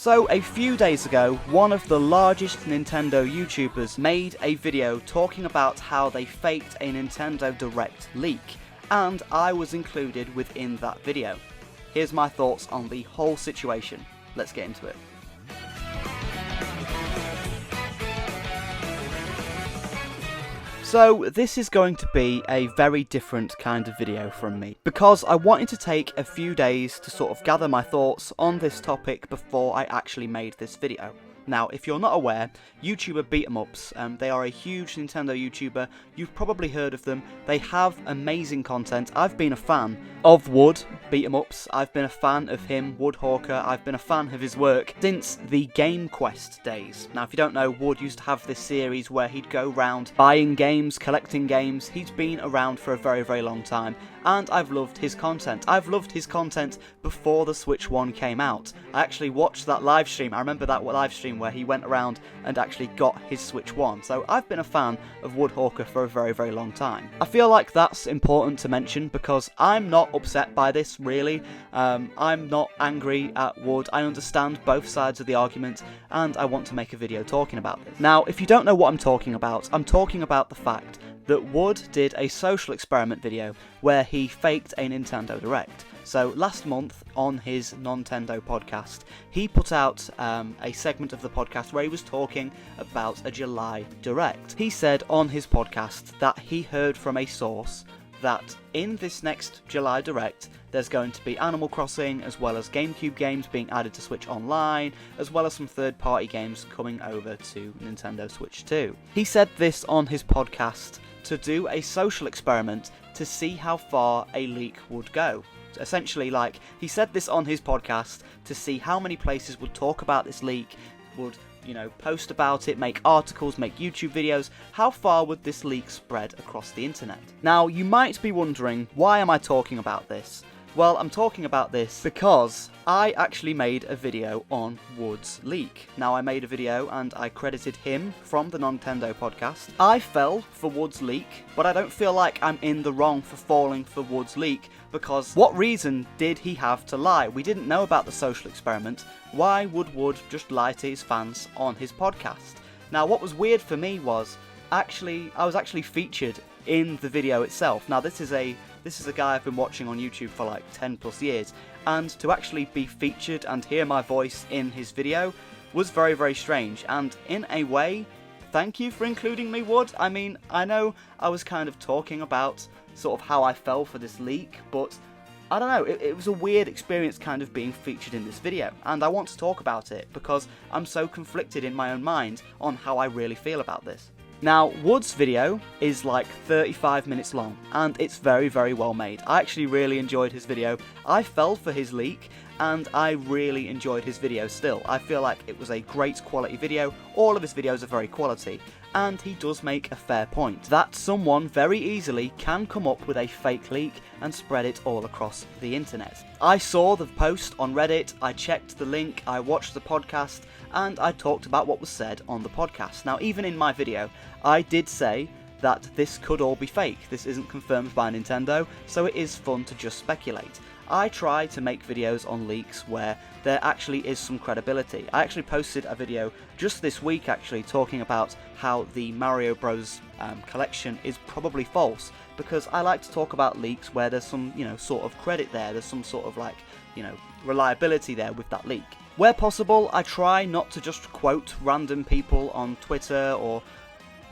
So a few days ago, one of the largest Nintendo YouTubers made a video talking about how they faked a Nintendo Direct leak, and I was included within that video. Here's my thoughts on the whole situation. Let's get into it. So this is going to be a very different kind of video from me, because I wanted to take a few days to sort of gather my thoughts on this topic before I actually made this video. Now, if you're not aware, YouTuber BeatEmUps, they are a huge Nintendo YouTuber. You've probably heard of them. They have amazing content. I've been a fan of Wood, BeatEmUps. I've been a fan of him, Woodhawker. I've been a fan of his work since the Game Quest days. Now, if you don't know, Wood used to have this series where he'd go round buying games, collecting games. He's been around for a very, very long time, and I've loved his content. I've loved his content before the Switch 1 came out. I actually watched that live stream. I remember that live stream where he went around and actually got his Switch 1. So I've been a fan of Woodhawker for a very, very long time. I feel like that's important to mention because I'm not upset by this, really. I'm not angry at Wood. I understand both sides of the argument, and I want to make a video talking about this. Now, if you don't know what I'm talking about the fact that Wood did a social experiment video where he faked a Nintendo Direct. So last month on his Nintendo podcast, he put out a segment of the podcast where he was talking about a July Direct. He said on his podcast that he heard from a source that in this next July Direct, there's going to be Animal Crossing, as well as GameCube games being added to Switch Online, as well as some third-party games coming over to Nintendo Switch 2. He said this on his podcast to do a social experiment to see how far a leak would go. Essentially, like, he said this on his podcast to see how many places would talk about this leak, would, you know, post about it, make articles, make YouTube videos. How far would this leak spread across the internet? Now, you might be wondering, why am I talking about this? Well, I'm talking about this because I actually made a video on Wood's leak. Now, I made a video and I credited him from the Nintendo podcast. I fell for Wood's leak, but I don't feel like I'm in the wrong for falling for Wood's leak, because what reason did he have to lie? We didn't know about the social experiment. Why would Wood just lie to his fans on his podcast? Now, what was weird for me was, I was actually featured in the video itself. Now, this is a guy I've been watching on YouTube for like 10 plus years, and to actually be featured and hear my voice in his video was very, very strange, and in a way, thank you for including me, Wood. I mean, I know I was kind of talking about sort of how I fell for this leak, but I don't know, it was a weird experience kind of being featured in this video, and I want to talk about it because I'm so conflicted in my own mind on how I really feel about this. Now, Wood's video is like 35 minutes long, and it's very, very well made. I actually really enjoyed his video. I fell for his leak, and I really enjoyed his video still. I feel like it was a great quality video. All of his videos are very quality, and he does make a fair point that someone very easily can come up with a fake leak and spread it all across the internet. I saw the post on Reddit, I checked the link, I watched the podcast, and I talked about what was said on the podcast. Now, even in my video, I did say that this could all be fake. This isn't confirmed by Nintendo, so it is fun to just speculate. I try to make videos on leaks where there actually is some credibility. I actually posted a video just this week actually talking about how the Mario Bros collection is probably false, because I like to talk about leaks where there's some, you know, sort of credit there, there's some sort of like, you know, reliability there with that leak. Where possible, I try not to just quote random people on Twitter or,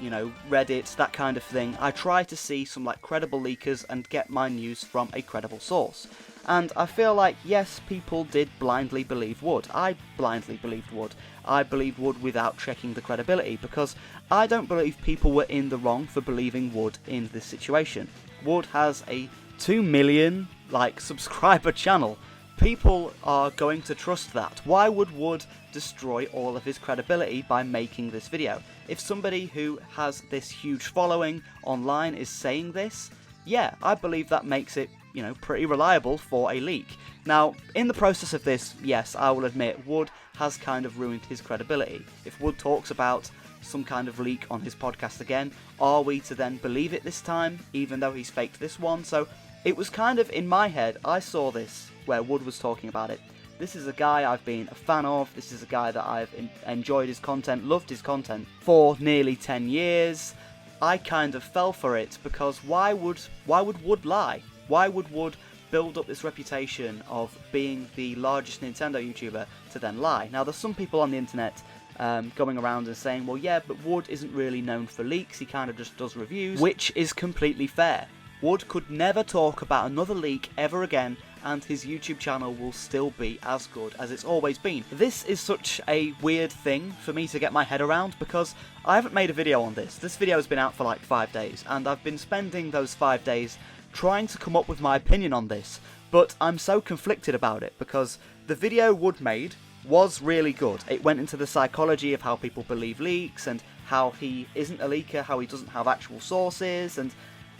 you know, Reddit, that kind of thing. I try to see some like credible leakers and get my news from a credible source. And I feel like, yes, people did blindly believe Wood. I blindly believed Wood. I believed Wood without checking the credibility, because I don't believe people were in the wrong for believing Wood in this situation. Wood has a 2 million, like, subscriber channel. People are going to trust that. Why would Wood destroy all of his credibility by making this video? If somebody who has this huge following online is saying this, yeah, I believe that makes it, you know, pretty reliable for a leak. Now, in the process of this, yes, I will admit, Wood has kind of ruined his credibility. If Wood talks about some kind of leak on his podcast again, are we to then believe it this time, even though he's faked this one? So it was kind of, in my head, I saw this, where Wood was talking about it, This is a guy I've been a fan of. This is a guy that I've enjoyed his content, loved his content for nearly 10 years. I kind of fell for it because why would Wood lie? Why would Wood build up this reputation of being the largest Nintendo YouTuber to then lie? Now, there's some people on the internet going around and saying, well, yeah, but Wood isn't really known for leaks, he kind of just does reviews, which is completely fair. Wood could never talk about another leak ever again, and his YouTube channel will still be as good as it's always been. This is such a weird thing for me to get my head around because I haven't made a video on this. This video has been out for like 5 days, and I've been spending those 5 days trying to come up with my opinion on this, but I'm so conflicted about it because the video Wood made was really good. It went into the psychology of how people believe leaks and how he isn't a leaker, how he doesn't have actual sources, and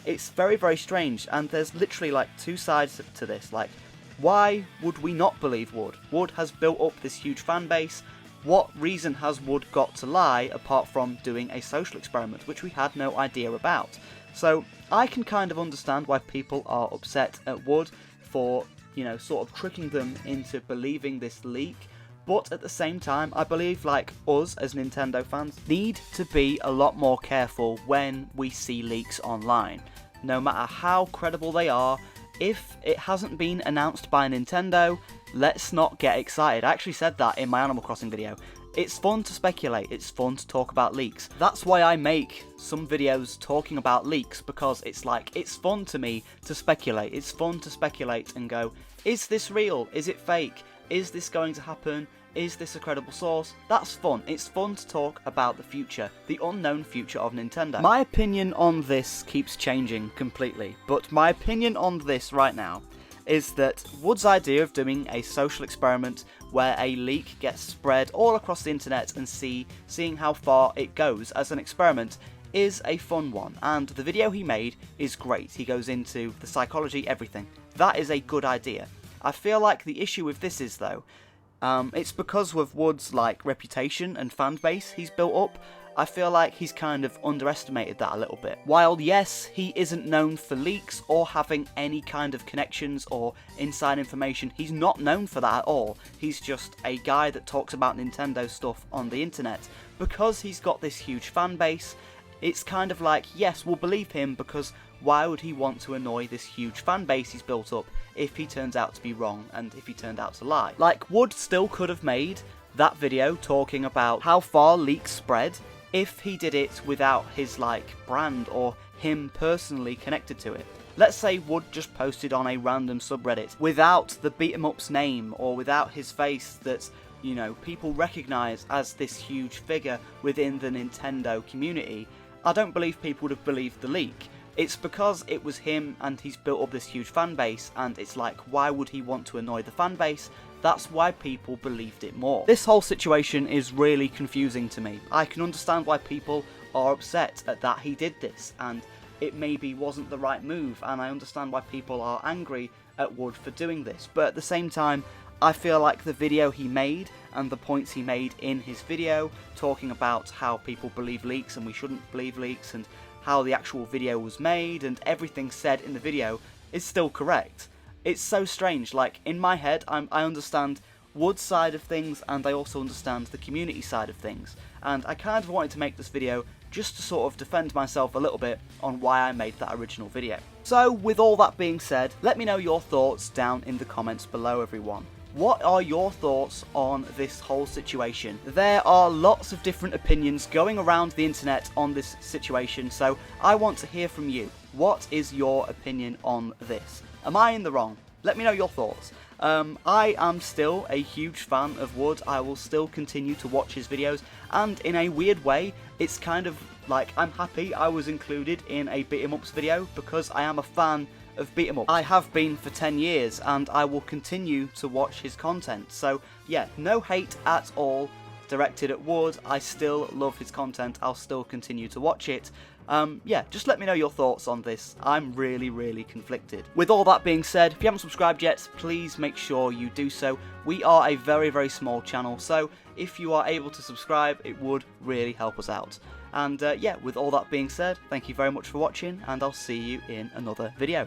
it's very, very strange. And there's literally like 2 sides to this. Like, why would we not believe Wood? Wood has built up this huge fan base. What reason has Wood got to lie apart from doing a social experiment, which we had no idea about? So I can kind of understand why people are upset at Wood for, you know, sort of tricking them into believing this leak. But at the same time, I believe, like us as Nintendo fans, need to be a lot more careful when we see leaks online. No matter how credible they are, if it hasn't been announced by Nintendo, let's not get excited. I actually said that in my Animal Crossing video. It's fun to speculate, it's fun to talk about leaks. That's why I make some videos talking about leaks, because it's like, it's fun to me to speculate. It's fun to speculate and go, is this real? Is it fake? Is this going to happen? Is this a credible source? That's fun. It's fun to talk about the future, the unknown future of Nintendo. My opinion on this keeps changing completely, but my opinion on this right now is that Wood's idea of doing a social experiment where a leak gets spread all across the internet and seeing how far it goes as an experiment is a fun one, and the video he made is great. He goes into the psychology, everything. That is a good idea. I feel like the issue with this is, though, it's because with Wood's like reputation and fan base he's built up, I feel like he's kind of underestimated that a little bit. While yes, he isn't known for leaks or having any kind of connections or inside information, he's not known for that at all. He's just a guy that talks about Nintendo stuff on the internet. Because he's got this huge fan base, it's kind of like, yes, we'll believe him, because why would he want to annoy this huge fan base he's built up if he turns out to be wrong and if he turned out to lie? Like, Wood still could have made that video talking about how far leaks spread if he did it without his like brand or him personally connected to it. Let's say Wood just posted on a random subreddit without the BeatEmUps name or without his face that, you know, people recognise as this huge figure within the Nintendo community. I don't believe people would have believed the leak. It's because it was him and he's built up this huge fan base, and it's like, why would he want to annoy the fan base? That's why people believed it more. This whole situation is really confusing to me. I can understand why people are upset at that he did this, and it maybe wasn't the right move, and I understand why people are angry at Wood for doing this, but at the same time, I feel like the video he made and the points he made in his video, talking about how people believe leaks and we shouldn't believe leaks, and how the actual video was made, and everything said in the video is still correct. It's so strange. Like, in my head, I understand Wood's side of things, and I also understand the community side of things, and I kind of wanted to make this video just to sort of defend myself a little bit on why I made that original video. So, with all that being said, let me know your thoughts down in the comments below, everyone. What are your thoughts on this whole situation? There are lots of different opinions going around the internet on this situation, so I want to hear from you. What is your opinion on this? Am I in the wrong? Let me know your thoughts. I am still a huge fan of Wood. I will still continue to watch his videos, and in a weird way, it's kind of like I'm happy I was included in a BeatEmUps video because I am a fan of BeatEmUps. I have been for 10 years, and I will continue to watch his content. So yeah, no hate at all directed at Wood. I still love his content. I'll still continue to watch it. Yeah, just let me know your thoughts on this. I'm really conflicted. With all that being said, if you haven't subscribed yet, please make sure you do so. We are a very small channel, so if you are able to subscribe, it would really help us out. And yeah, with all that being said, thank you very much for watching, and I'll see you in another video.